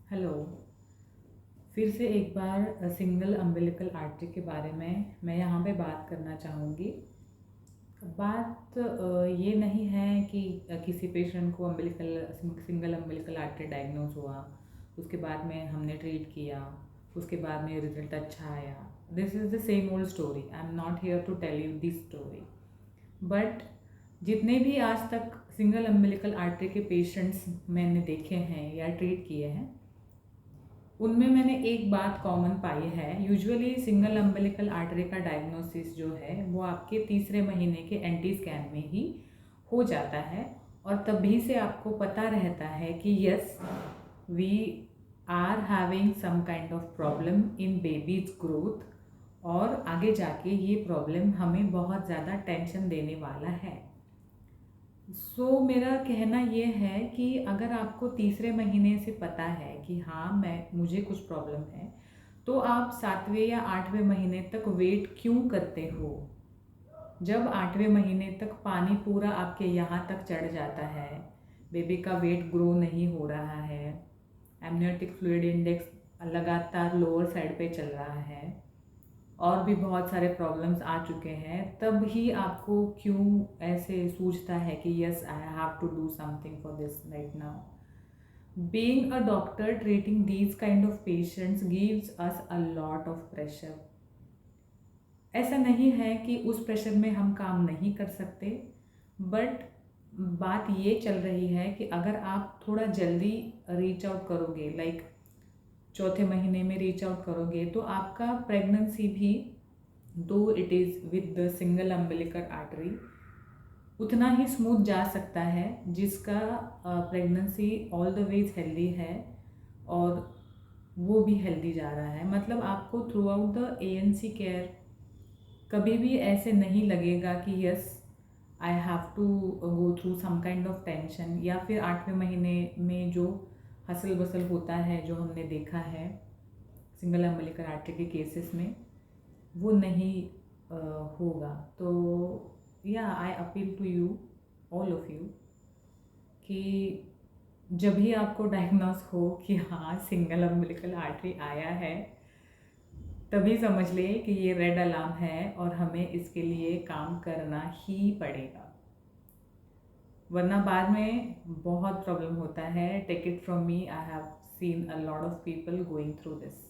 Hello. फिर से एक बार सिंगल अम्बिलिकल आर्टरी के बारे में मैं यहाँ पे बात करना चाहूँगी। बात ये नहीं है कि किसी पेशेंट को सिंगल अम्बिलिकल आर्टरी डायग्नोज हुआ, उसके बाद में हमने ट्रीट किया, उसके बाद में रिजल्ट अच्छा आया। This is the same old story. I am not here to tell you this story, but जितने भी आज तक सिंगल अम्बिलिकल आर्टरी के पेशेंट्स मैंने देखे हैं या ट्रीट किए हैं, उनमें मैंने एक बात कॉमन पाई है। यूजुअली सिंगल अम्बिलिकल आर्टरी का डायग्नोसिस जो है वो आपके तीसरे महीने के एंटी स्कैन में ही हो जाता है, और तभी से आपको पता रहता है कि yes, we are having some kind of problem in babies growth, और आगे जाके ये प्रॉब्लम हमें बहुत ज़्यादा टेंशन देने वाला है। मेरा कहना ये है कि अगर आपको तीसरे महीने से पता है कि हाँ मुझे कुछ प्रॉब्लम है, तो आप 7वें या 8वें महीने तक वेट क्यों करते हो? जब 8वें महीने तक पानी पूरा आपके यहाँ तक चढ़ जाता है, बेबी का वेट ग्रो नहीं हो रहा है, एमनियोटिक फ्लूइड इंडेक्स लगातार लोअर साइड पे चल रहा है, और भी बहुत सारे प्रॉब्लम्स आ चुके हैं, तब ही आपको क्यों ऐसे सूझता है कि yes, I have to do something for this right now. Being a doctor treating these kind of patients gives us a lot of pressure. ऐसा नहीं है कि उस प्रेशर में हम काम नहीं कर सकते, बट बात ये चल रही है कि अगर आप थोड़ा जल्दी रीच आउट करोगे, लाइक चौथे महीने में रीच आउट करोगे, तो आपका प्रेगनेंसी भी, दो it is with the single umbilical artery, उतना ही स्मूथ जा सकता है जिसका pregnancy all the ways healthy है और वो भी हेल्दी जा रहा है। मतलब आपको throughout the ANC care कभी भी ऐसे नहीं लगेगा कि yes, I have to go through some kind of tension, या फिर 8वें महीने में जो हसल बसल होता है जो हमने देखा है सिंगल अम्बिलिकल आर्टरी के केसेस में, वो नहीं होगा। तो या I appeal to you, all of you, कि जब भी आपको डायग्नोस हो कि हाँ सिंगल अम्बिलिकल आर्टरी आया है, तभी समझ ले कि ये रेड अलार्म है और हमें इसके लिए काम करना ही पड़ेगा, वरना बाद में बहुत प्रॉब्लम होता है। Take it from me, I have seen a lot of people going through this.